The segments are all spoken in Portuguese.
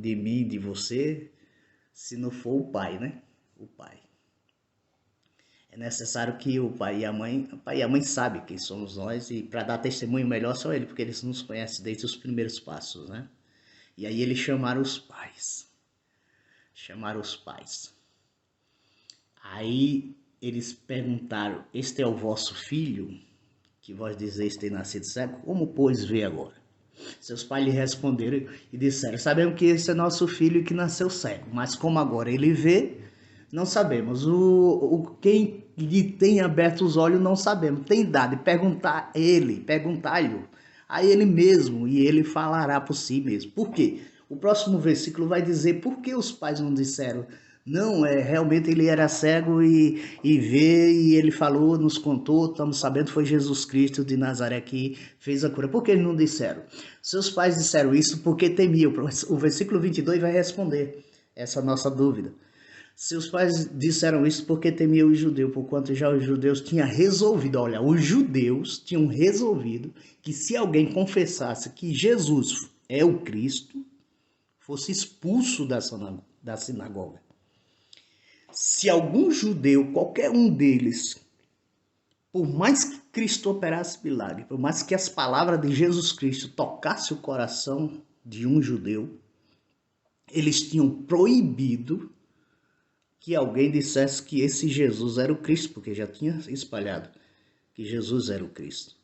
de mim, de você, se não for o Pai, né? O Pai. É necessário que o pai e a mãe sabem quem somos nós e para dar testemunho melhor só ele, porque eles nos conhecem desde os primeiros passos, né? E aí eles chamaram os pais. Chamaram os pais. Aí eles perguntaram: este é o vosso filho, que vós dizeis ter nascido cego? Como, pois, vê agora? Seus pais lhe responderam e disseram: sabemos que esse é nosso filho que nasceu cego, mas como agora ele vê, não sabemos. Quem lhe tem aberto os olhos não sabemos. Tem dado perguntai-lhe a ele mesmo, e ele falará por si mesmo. Por quê? O próximo versículo vai dizer por que os pais não disseram: não, realmente ele era cego e vê, e ele falou, nos contou, estamos sabendo, foi Jesus Cristo de Nazaré que fez a cura. Por que eles não disseram? Seus pais disseram isso porque temiam. O versículo 22 vai responder essa nossa dúvida. Seus pais disseram isso porque temiam os judeus, porquanto já os judeus tinham resolvido, olha, os judeus tinham resolvido que se alguém confessasse que Jesus é o Cristo, fosse expulso da sinagoga. Se algum judeu, qualquer um deles, por mais que Cristo operasse milagre, por mais que as palavras de Jesus Cristo tocassem o coração de um judeu, eles tinham proibido que alguém dissesse que esse Jesus era o Cristo, porque já tinha espalhado que Jesus era o Cristo.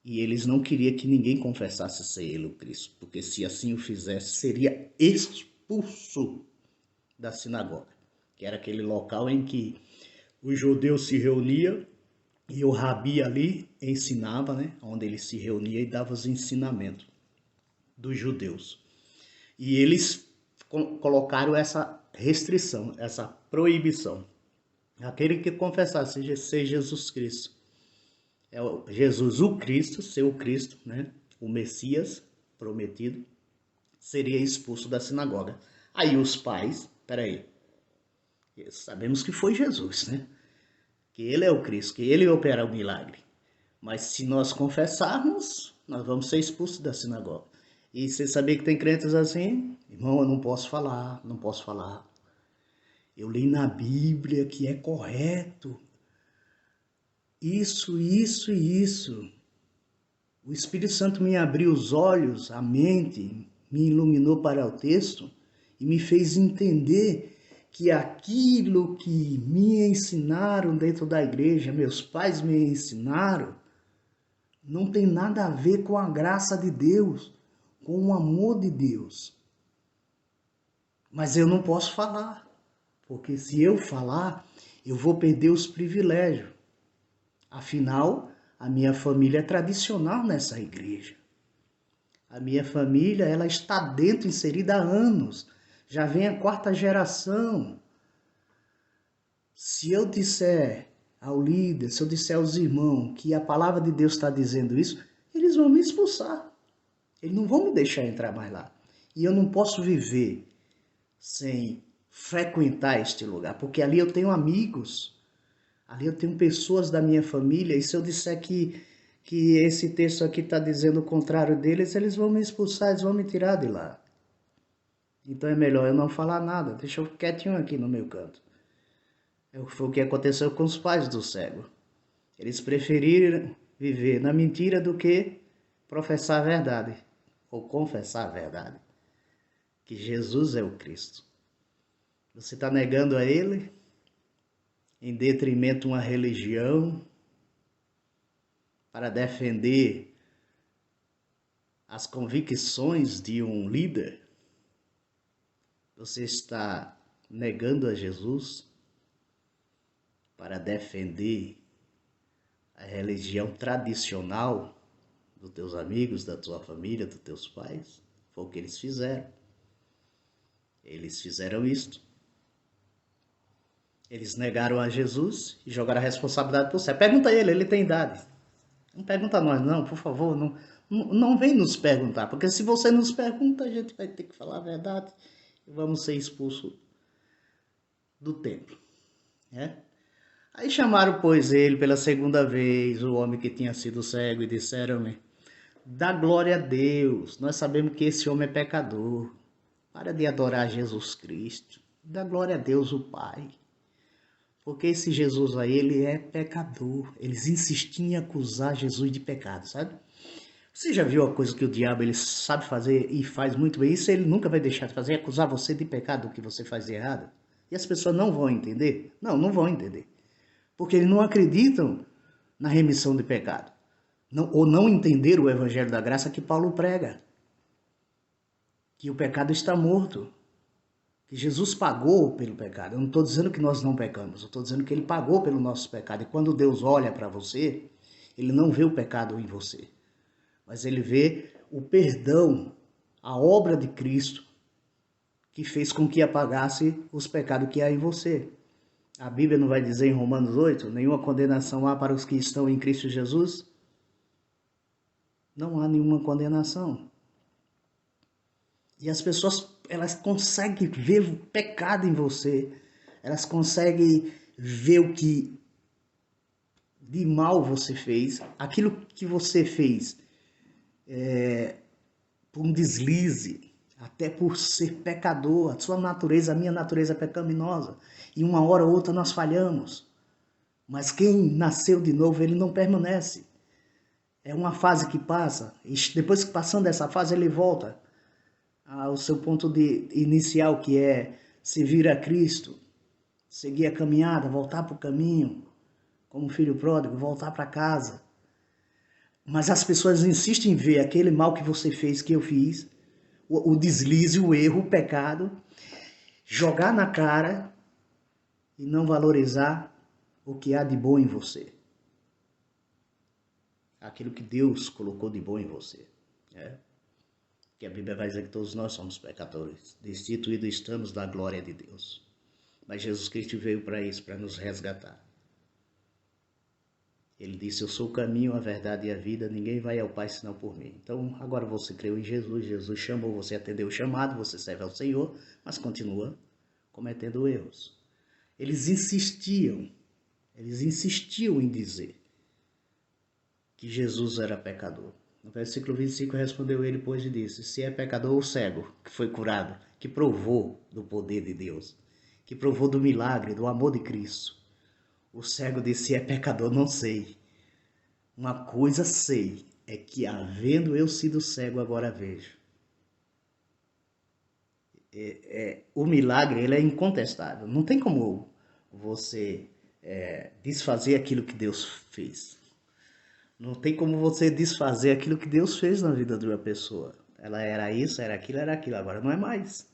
E eles não queriam que ninguém confessasse ser ele o Cristo, porque se assim o fizesse, seria expulso da sinagoga, que era aquele local em que os judeus se reuniam e o rabi ali ensinava, né, onde ele se reunia e dava os ensinamentos dos judeus. E eles colocaram essa restrição, essa proibição. Aquele que confessasse ser Jesus Cristo, é Jesus o Cristo, ser o Cristo, né, o Messias prometido, seria expulso da sinagoga. Aí os pais, peraí, sabemos que foi Jesus, né? Que ele é o Cristo, que ele opera o milagre. Mas se nós confessarmos, nós vamos ser expulsos da sinagoga. E você sabia que tem crentes assim? Irmão, eu não posso falar, não posso falar. Eu li na Bíblia que é correto. Isso, isso e isso. O Espírito Santo me abriu os olhos, a mente, me iluminou para o texto e me fez entender que aquilo que me ensinaram dentro da igreja, meus pais me ensinaram, não tem nada a ver com a graça de Deus, com o amor de Deus. Mas eu não posso falar, porque se eu falar, eu vou perder os privilégios. Afinal, a minha família é tradicional nessa igreja. A minha família, ela está dentro, inserida há anos. Já vem a 4ª geração. Se eu disser ao líder, se eu disser aos irmãos que a palavra de Deus está dizendo isso, eles vão me expulsar. Eles não vão me deixar entrar mais lá. E eu não posso viver sem frequentar este lugar, porque ali eu tenho amigos, ali eu tenho pessoas da minha família, e se eu disser que esse texto aqui está dizendo o contrário deles, eles vão me expulsar, eles vão me tirar de lá. Então é melhor eu não falar nada, deixa eu quietinho aqui no meu canto. Foi o que aconteceu com os pais do cego. Eles preferiram viver na mentira do que professar a verdade, ou confessar a verdade, que Jesus é o Cristo. Você está negando a Ele em detrimento de uma religião para defender as convicções de um líder? Você está negando a Jesus para defender a religião tradicional dos teus amigos, da tua família, dos teus pais? Foi o que eles fizeram. Eles fizeram isto. Eles negaram a Jesus e jogaram a responsabilidade para o céu. Pergunta a ele tem idade. Não pergunta a nós não, por favor, não vem nos perguntar, porque se você nos pergunta, a gente vai ter que falar a verdade e vamos ser expulsos do templo, né? Aí chamaram, pois, ele pela 2ª vez, o homem que tinha sido cego, e disseram-lhe: dá glória a Deus, nós sabemos que esse homem é pecador. Para de adorar Jesus Cristo. Dá glória a Deus o Pai. Porque esse Jesus aí, ele é pecador. Eles insistiam em acusar Jesus de pecado, sabe? Você já viu a coisa que o diabo ele sabe fazer e faz muito bem? Isso ele nunca vai deixar de fazer, acusar você de pecado, do que você faz de errado. E as pessoas não vão entender? Não, não vão entender. Porque eles não acreditam na remissão de pecado. Não, ou não entenderam o evangelho da graça que Paulo prega. Que o pecado está morto. Que Jesus pagou pelo pecado. Eu não estou dizendo que nós não pecamos, eu estou dizendo que ele pagou pelo nosso pecado. E quando Deus olha para você, ele não vê o pecado em você, mas ele vê o perdão, a obra de Cristo, que fez com que apagasse os pecados que há em você. A Bíblia não vai dizer em Romanos 8, nenhuma condenação há para os que estão em Cristo Jesus? Não há nenhuma condenação. E as pessoas, elas conseguem ver o pecado em você. Elas conseguem ver o que de mal você fez. Aquilo que você fez por um deslize, até por ser pecador. A sua natureza, a minha natureza é pecaminosa. E uma hora ou outra nós falhamos. Mas quem nasceu de novo, ele não permanece. É uma fase que passa. E depois que passando essa fase, ele volta ao seu ponto de inicial, que é servir a Cristo, seguir a caminhada, voltar para o caminho, como filho pródigo, voltar para casa. Mas as pessoas insistem em ver aquele mal que você fez, que eu fiz, o deslize, o erro, o pecado, jogar na cara e não valorizar o que há de bom em você. Aquilo que Deus colocou de bom em você. Que a Bíblia vai dizer que todos nós somos pecadores, destituídos estamos da glória de Deus. Mas Jesus Cristo veio para isso, para nos resgatar. Ele disse, eu sou o caminho, a verdade e a vida, ninguém vai ao Pai senão por mim. Então, agora você creu em Jesus, Jesus chamou, você atendeu o chamado, você serve ao Senhor, mas continua cometendo erros. Eles insistiam em dizer que Jesus era pecador. No versículo 25 respondeu ele, pois, e disse, se é pecador o cego, que foi curado, que provou do poder de Deus, que provou do milagre, do amor de Cristo. O cego disse, se é pecador, não sei. Uma coisa sei, é que havendo eu sido cego, agora vejo. O milagre, ele é incontestável. Não tem como você desfazer aquilo que Deus fez. Não tem como você desfazer aquilo que Deus fez na vida de uma pessoa. Ela era isso, era aquilo, agora não é mais.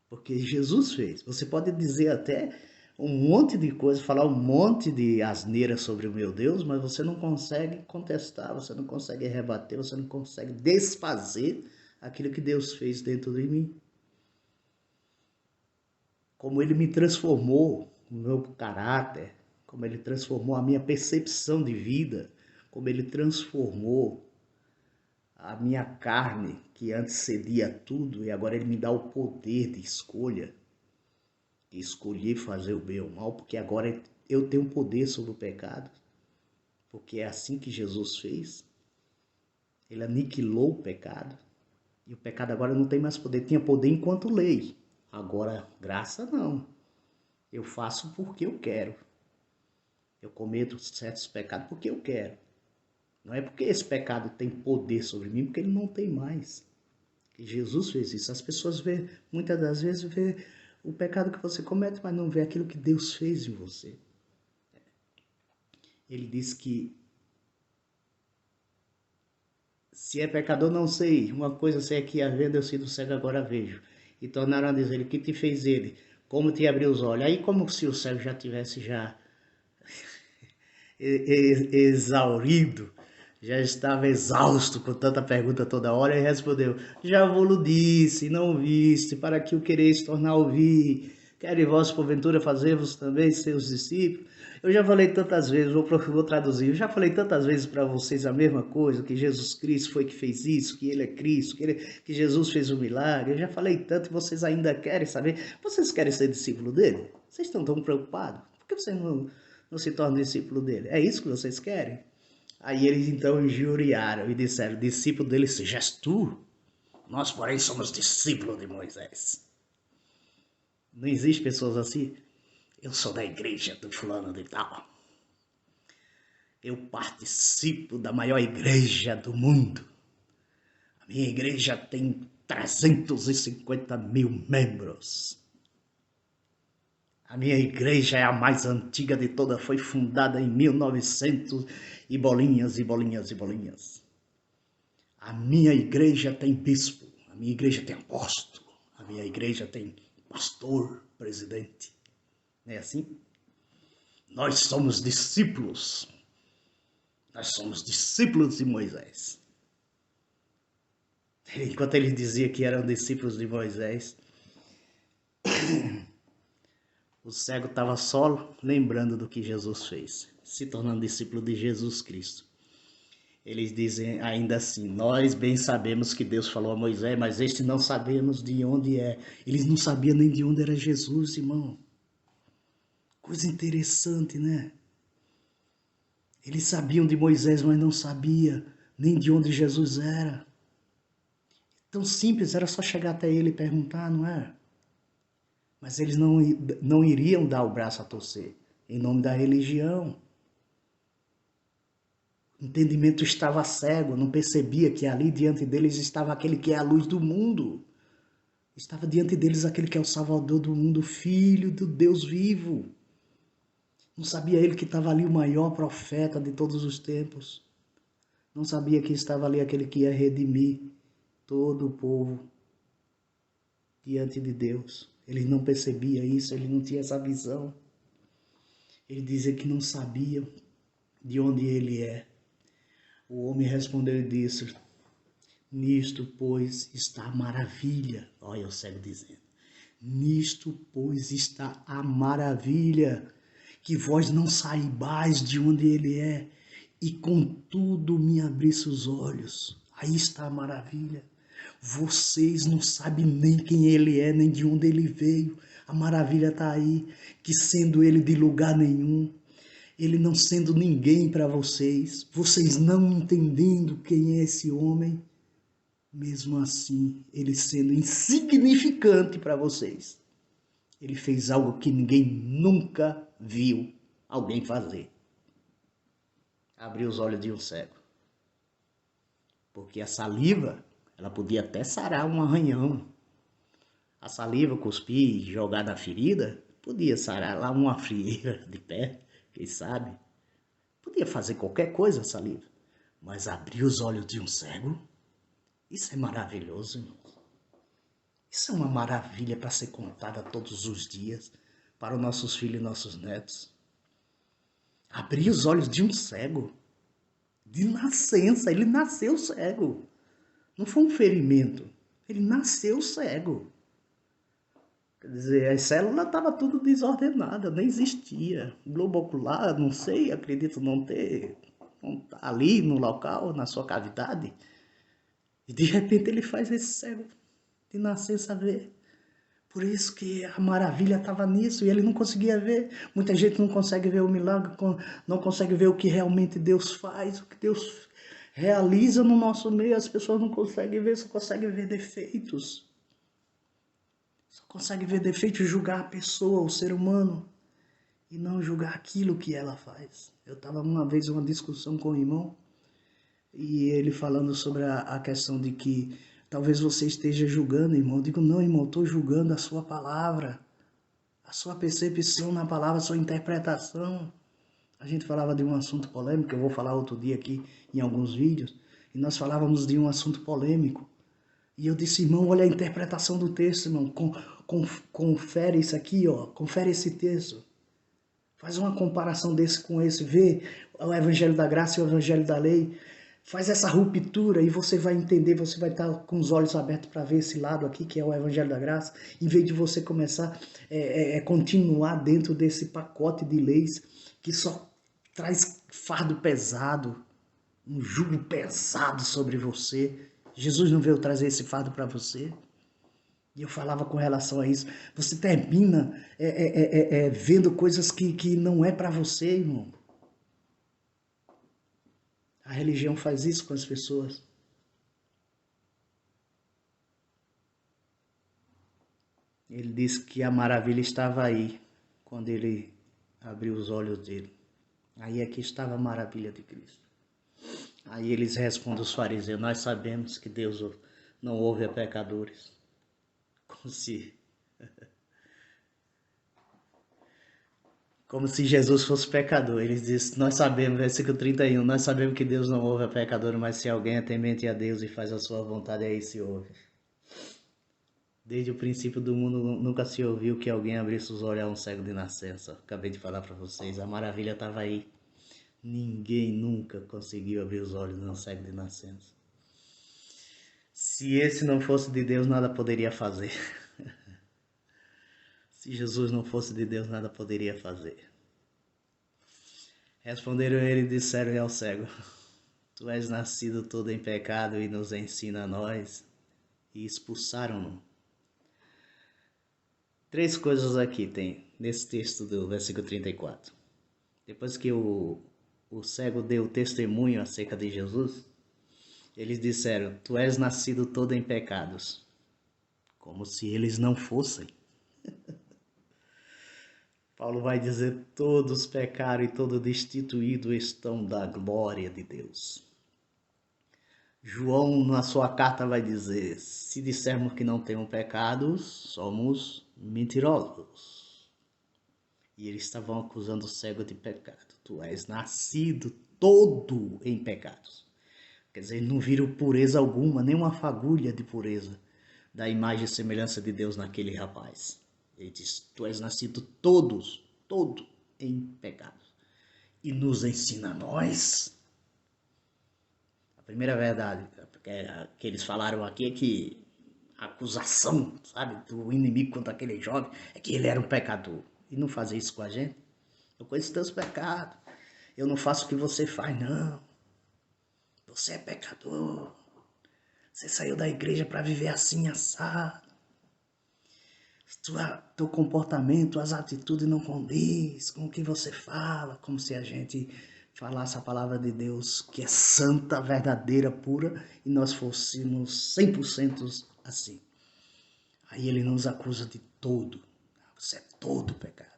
Porque Jesus fez. Você pode dizer até um monte de coisa, falar um monte de asneira sobre o meu Deus, mas você não consegue contestar, você não consegue rebater, você não consegue desfazer aquilo que Deus fez dentro de mim. Como ele me transformou, o meu caráter, como ele transformou a minha percepção de vida, como ele transformou a minha carne, que antes cedia tudo, e agora ele me dá o poder de escolha, de escolher fazer o bem ou o mal, porque agora eu tenho poder sobre o pecado, porque é assim que Jesus fez. Ele aniquilou o pecado, e o pecado agora não tem mais poder. Tinha poder enquanto lei, agora graça não. Eu faço porque eu quero. Eu cometo certos pecados porque eu quero. Não é porque esse pecado tem poder sobre mim, porque ele não tem mais. E Jesus fez isso. As pessoas vê, muitas das vezes, vê o pecado que você comete, mas não vê aquilo que Deus fez em você. Ele diz que se é pecador, não sei. Uma coisa sei é que havendo eu sido cego, agora vejo. E tornaram a dizer, o que te fez ele? Como te abriu os olhos? Aí como se o cego já tivesse exaurido, já estava exausto com tanta pergunta toda hora, e respondeu, já vou-lo disse, não viste, para que o quereis tornar a ouvir, querem vós porventura fazer-vos também seus discípulos? Eu já falei tantas vezes, vou traduzir, eu já falei tantas vezes para vocês a mesma coisa, que Jesus Cristo foi que fez isso, que ele é Cristo, que Jesus fez um milagre, eu já falei tanto e vocês ainda querem saber, vocês querem ser discípulo dele? Vocês estão tão preocupados? Por que vocês não se tornam discípulo dele? É isso que vocês querem? Aí eles então injuriaram e disseram, discípulo dele sejas tu? Nós, porém, somos discípulos de Moisés. Não existe pessoas assim? Eu sou da igreja do fulano de tal. Eu participo da maior igreja do mundo. A minha igreja tem 350 mil membros. A minha igreja é a mais antiga de todas, foi fundada em 1900 e bolinhas, e bolinhas, e bolinhas. A minha igreja tem bispo, a minha igreja tem apóstolo, a minha igreja tem pastor, presidente. Não é assim? Nós somos discípulos. Nós somos discípulos de Moisés. Enquanto ele dizia que eram discípulos de Moisés, o cego estava só lembrando do que Jesus fez, se tornando discípulo de Jesus Cristo. Eles dizem ainda assim, nós bem sabemos que Deus falou a Moisés, mas este não sabemos de onde é. Eles não sabiam nem de onde era Jesus, irmão. Coisa interessante, né? Eles sabiam de Moisés, mas não sabiam nem de onde Jesus era. Tão simples, era só chegar até ele e perguntar, não é? Mas eles não iriam dar o braço a torcer, em nome da religião. O entendimento estava cego, não percebia que ali diante deles estava aquele que é a luz do mundo. Estava diante deles aquele que é o Salvador do mundo, o Filho do Deus vivo. Não sabia ele que estava ali o maior profeta de todos os tempos. Não sabia que estava ali aquele que ia redimir todo o povo diante de Deus. Ele não percebia isso, ele não tinha essa visão. Ele dizia que não sabia de onde ele é. O homem respondeu e disse, nisto, pois, está a maravilha. Olha o cego dizendo, nisto, pois, está a maravilha, que vós não saibais de onde ele é, e contudo me abrisse os olhos. Aí está a maravilha. Vocês não sabem nem quem ele é, nem de onde ele veio. A maravilha está aí, que sendo ele de lugar nenhum, ele não sendo ninguém para vocês, vocês não entendendo quem é esse homem, mesmo assim, ele sendo insignificante para vocês, ele fez algo que ninguém nunca viu alguém fazer. Abriu os olhos de um cego. Porque a saliva, ela podia até sarar um arranhão. A saliva, cuspir e jogar na ferida, podia sarar lá uma frieira de pé, quem sabe. Podia fazer qualquer coisa a saliva. Mas abrir os olhos de um cego, isso é maravilhoso, irmão. Isso é uma maravilha para ser contada todos os dias para os nossos filhos e nossos netos. Abrir os olhos de um cego, de nascença, ele nasceu cego. Não foi um ferimento, ele nasceu cego. Quer dizer, as células estavam tudo desordenadas, nem existia. Globo ocular, não sei, acredito não ter, não tá ali no local, na sua cavidade. E de repente ele faz esse cego de nascença ver. Por isso que a maravilha estava nisso e ele não conseguia ver. Muita gente não consegue ver o milagre, não consegue ver o que realmente Deus faz, o que Deus realiza no nosso meio. As pessoas não conseguem ver, só conseguem ver defeitos. Só conseguem ver defeitos e julgar a pessoa, o ser humano, e não julgar aquilo que ela faz. Eu estava uma vez em uma discussão com o irmão, e ele falando sobre a questão de que talvez você esteja julgando, irmão. Eu digo, não, irmão, estou julgando a sua palavra, a sua percepção na palavra, a sua interpretação. A gente falava de um assunto polêmico, eu vou falar outro dia aqui em alguns vídeos, e nós falávamos de um assunto polêmico. E eu disse, irmão, olha a interpretação do texto, irmão, confere isso aqui, ó, confere esse texto. Faz uma comparação desse com esse, vê o Evangelho da Graça e o Evangelho da Lei. Faz essa ruptura e você vai entender, você vai estar com os olhos abertos para ver esse lado aqui, que é o Evangelho da Graça, em vez de você começar a continuar dentro desse pacote de leis que só traz fardo pesado, um jugo pesado sobre você. Jesus não veio trazer esse fardo para você. E eu falava com relação a isso. Você termina vendo coisas que não é para você, irmão. A religião faz isso com as pessoas. ele disse que a maravilha estava aí, quando ele abriu os olhos dele. Aí é que estava a maravilha de Cristo. Aí eles respondem os fariseus: nós sabemos que Deus não ouve a pecadores. Como se Jesus fosse pecador. Eles dizem: nós sabemos, versículo 31, nós sabemos que Deus não ouve a pecador, mas se alguém é temente a Deus e faz a sua vontade, aí se ouve. Desde o princípio do mundo nunca se ouviu que alguém abrisse os olhos a um cego de nascença. Acabei de falar para vocês, a maravilha estava aí. Ninguém nunca conseguiu abrir os olhos de um cego de nascença. Se esse não fosse de Deus, nada poderia fazer. Se Jesus não fosse de Deus, nada poderia fazer. Responderam ele e disseram ao cego: tu és nascido todo em pecado e nos ensina a nós. E expulsaram-no. 3 coisas aqui tem nesse texto do versículo 34. Depois que o cego deu testemunho acerca de Jesus, eles disseram: tu és nascido todo em pecados. Como se eles não fossem. Paulo vai dizer: todos pecaram e todos destituídos estão da glória de Deus. João, na sua carta, vai dizer: se dissermos que não temos pecados, somos mentirosos. E eles estavam acusando o cego de pecado. Tu és nascido todo em pecados. Quer dizer, não viram pureza alguma, nem uma fagulha de pureza da imagem e semelhança de Deus naquele rapaz. Ele diz: tu és nascido todo em pecados. E nos ensina a nós. A primeira verdade que eles falaram aqui é que a acusação, sabe, do inimigo contra aquele jovem é que ele era um pecador. E não fazer isso com a gente. Eu conheço teus pecados. Eu não faço o que você faz, não. Você é pecador. Você saiu da igreja para viver assim, assado. Teu comportamento, as atitudes não condiz com o que você fala, como se a gente falasse a palavra de Deus, que é santa, verdadeira, pura, e nós fôssemos 100% assim. Aí ele nos acusa de todo. Você é todo pecado.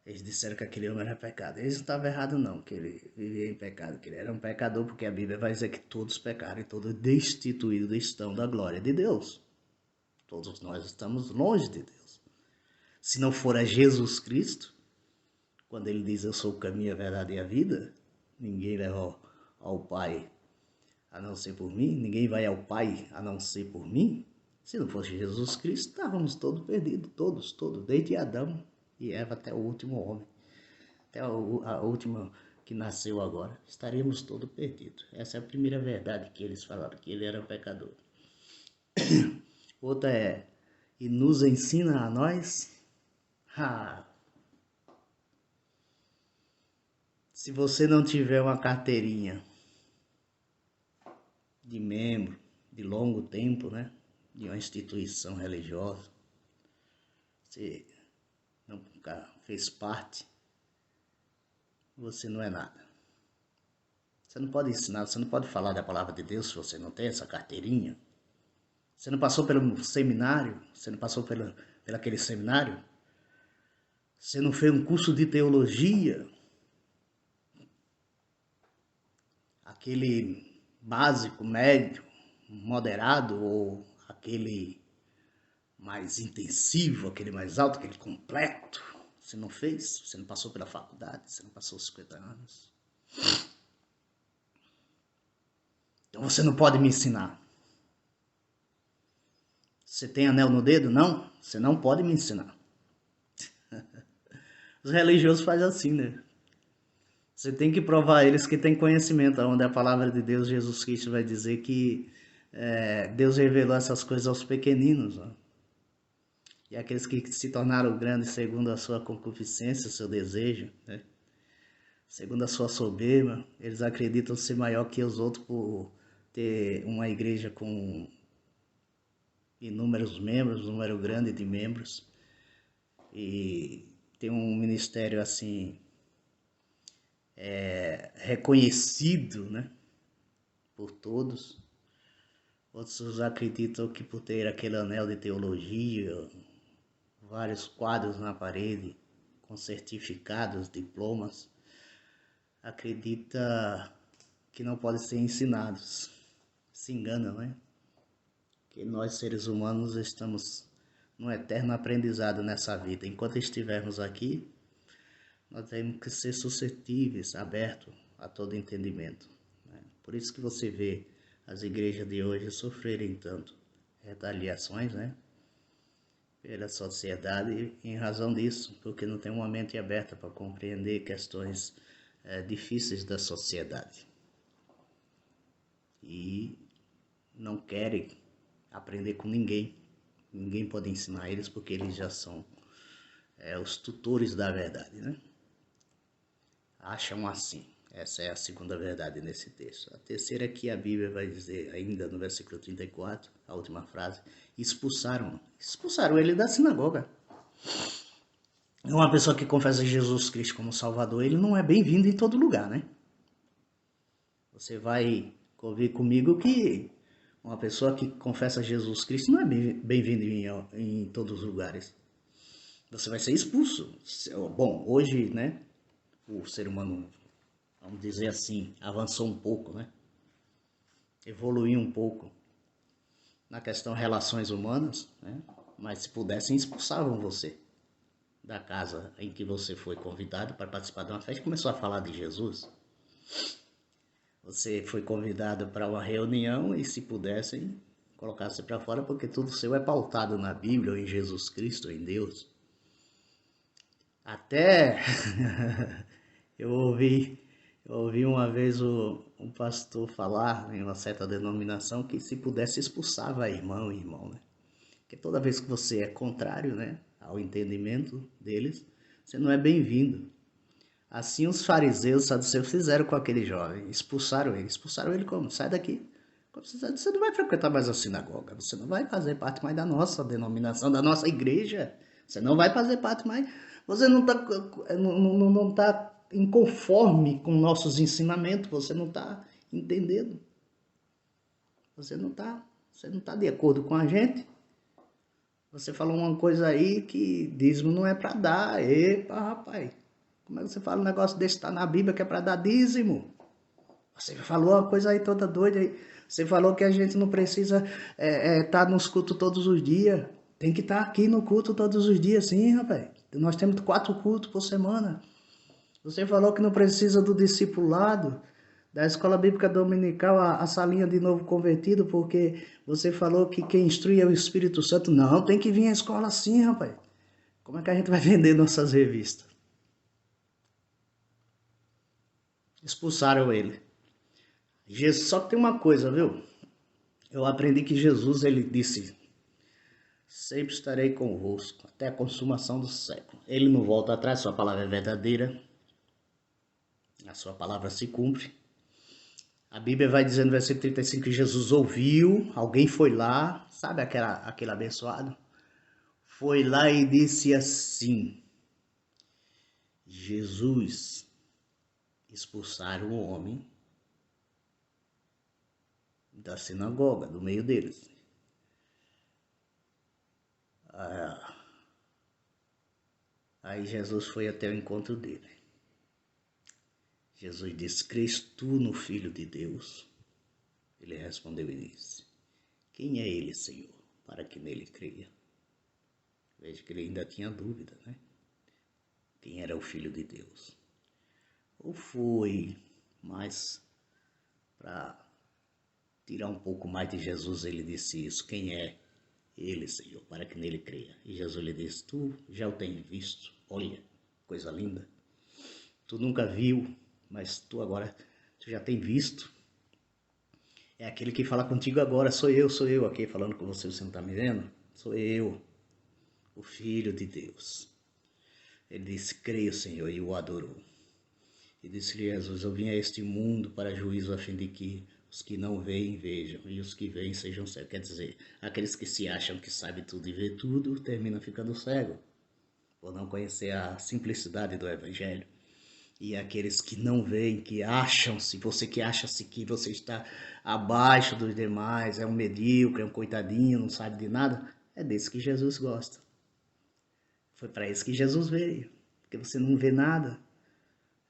Eles disseram que aquele homem era pecado. Eles não estavam errados não, que ele vivia em pecado, que ele era um pecador, porque a Bíblia vai dizer que todos pecaram e todos destituídos estão da glória de Deus. Todos nós estamos longe de Deus. Se não for a Jesus Cristo, quando ele diz: eu sou o caminho, a verdade e a vida, ninguém leva ao Pai a não ser por mim, ninguém vai ao Pai a não ser por mim. Se não fosse Jesus Cristo, estávamos todos perdidos, todos, desde Adão e Eva até o último homem, até a última que nasceu agora, estaríamos todos perdidos. Essa é a primeira verdade que eles falaram, que ele era um pecador. Outra é: e nos ensina a nós. Se você não tiver uma carteirinha de membro de longo tempo, né, de uma instituição religiosa, você nunca fez parte, você não é nada. Você não pode ensinar, você não pode falar da palavra de Deus se você não tem essa carteirinha. Você não passou pelo seminário, você não passou pelo aquele seminário, você não fez um curso de teologia, aquele básico, médio, moderado, ou aquele mais intensivo, aquele mais alto, aquele completo. Você não fez, você não passou pela faculdade, você não passou 50 anos. Então você não pode me ensinar. Você tem anel no dedo? Não, você não pode me ensinar. Os religiosos fazem assim, né? Você tem que provar a eles que tem conhecimento, onde a palavra de Deus, Jesus Cristo, vai dizer que Deus revelou essas coisas aos pequeninos. Ó. E aqueles que se tornaram grandes segundo a sua concupiscência, o seu desejo, né? Segundo a sua soberba, eles acreditam ser maior que os outros por ter uma igreja com inúmeros membros, um número grande de membros, e tem um ministério assim reconhecido, né, por todos. Outros acreditam que por ter aquele anel de teologia, vários quadros na parede, com certificados, diplomas, acredita que não podem ser ensinados. Se engana, né? Que nós seres humanos estamos num eterno aprendizado nessa vida. Enquanto estivermos aqui, nós temos que ser suscetíveis, abertos a todo entendimento, né? Por isso que você vê as igrejas de hoje sofrerem tanto retaliações, né, pela sociedade em razão disso, porque não tem uma mente aberta para compreender questões difíceis da sociedade e não querem aprender com ninguém. Ninguém pode ensinar eles porque eles já são os tutores da verdade, né? Acham assim. Essa é a segunda verdade nesse texto. A terceira é que a Bíblia vai dizer, ainda no versículo 34, a última frase, expulsaram ele da sinagoga. Uma pessoa que confessa Jesus Cristo como Salvador, ele não é bem-vindo em todo lugar, né? Você vai ouvir comigo que uma pessoa que confessa Jesus Cristo não é bem-vindo em todos os lugares. Você vai ser expulso. Bom, hoje, né, o ser humano, vamos dizer assim, avançou um pouco, né? Evoluiu um pouco na questão relações humanas, né? Mas se pudessem, expulsavam você da casa em que você foi convidado para participar de uma festa e começou a falar de Jesus. Você foi convidado para uma reunião e, se pudessem, colocasse para fora, porque tudo seu é pautado na Bíblia, ou em Jesus Cristo, ou em Deus. Até eu ouvi uma vez um pastor falar em uma certa denominação que, se pudesse, expulsava irmão, né? Porque toda vez que você é contrário, né, ao entendimento deles, você não é bem-vindo. Assim os fariseus, saduceus fizeram com aquele jovem, expulsaram ele. Expulsaram ele como? Sai daqui. Você não vai frequentar mais a sinagoga, você não vai fazer parte mais da nossa denominação, da nossa igreja. Você não vai fazer parte mais. Você não está não tá inconforme com nossos ensinamentos, você não está entendendo. Você não tá de acordo com a gente. Você falou uma coisa aí que dízimo não é para dar. Epa, rapaz. Como é que você fala um negócio desse? Está na Bíblia que é para dar dízimo. Você falou uma coisa aí toda doida aí. Você falou que a gente não precisa estar nos cultos todos os dias. Tem que estar aqui no culto todos os dias, sim, rapaz. Nós temos 4 cultos por semana. Você falou que não precisa do discipulado, da escola bíblica dominical, a salinha de novo convertido, porque você falou que quem instrui é o Espírito Santo. Não, tem que vir à escola sim, rapaz. Como é que a gente vai vender nossas revistas? Expulsaram ele. Só que tem uma coisa, viu? Eu aprendi que Jesus, ele disse, sempre estarei convosco, até a consumação do século. Ele não volta atrás, sua palavra é verdadeira, a sua palavra se cumpre. A Bíblia vai dizendo no versículo 35 que Jesus ouviu, alguém foi lá, sabe aquele abençoado? Foi lá e disse assim, Jesus, expulsaram o homem da sinagoga, do meio deles. Aí Jesus foi até o encontro dele. Jesus disse, crês tu no Filho de Deus? Ele respondeu e disse, quem é ele, Senhor, para que nele creia? Veja que ele ainda tinha dúvida, né? Quem era o Filho de Deus? Ou foi mais para tirar um pouco mais de Jesus, ele disse isso, quem é ele, Senhor, para que nele creia? E Jesus lhe disse, tu já o tens visto, olha, coisa linda. Tu nunca viu, mas tu agora, tu já tem visto. É aquele que fala contigo agora, sou eu aqui falando com você não está me vendo? Sou eu, o Filho de Deus. Ele disse, creio, Senhor, e o adorou. E disse-lhe Jesus, eu vim a este mundo para juízo, a fim de que os que não veem, vejam, e os que veem sejam cegos. Quer dizer, aqueles que se acham que sabem tudo e vê tudo, terminam ficando cego, por não conhecer a simplicidade do Evangelho. E aqueles que não veem, que acham-se, você que acha-se que você está abaixo dos demais, é um medíocre, é um coitadinho, não sabe de nada, é desse que Jesus gosta. Foi para isso que Jesus veio, porque você não vê nada,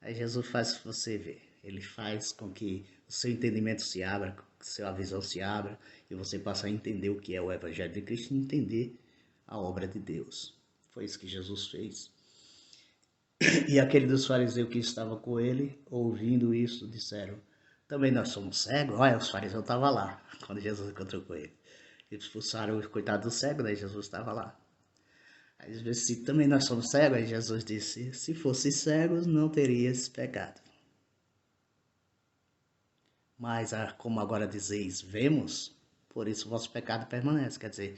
aí Jesus faz você ver. Ele faz com que o seu entendimento se abra, que a sua visão se abra, e você passe a entender o que é o Evangelho de Cristo e entender a obra de Deus. Foi isso que Jesus fez. E aquele dos fariseus que estava com ele, ouvindo isso, disseram, também nós somos cegos? Olha, os fariseus estavam lá, quando Jesus encontrou com ele. Eles expulsaram o coitado do cego, daí Jesus estava lá. Aí eles disse, se também nós somos cegos, aí Jesus disse, se fosse cegos, não teria esse pecado. Mas como agora dizeis, vemos, por isso o vosso pecado permanece. Quer dizer,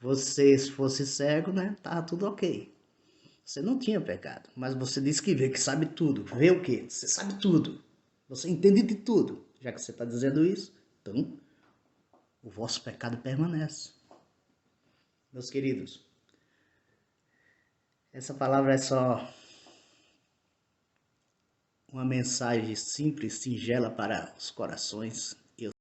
você se fosse cego, né, tá tudo ok. Você não tinha pecado, mas você disse que vê, que sabe tudo. Vê o quê? Você sabe tudo. Você entende de tudo. Já que você está dizendo isso, então o vosso pecado permanece. Meus queridos, essa palavra é só uma mensagem simples, singela para os corações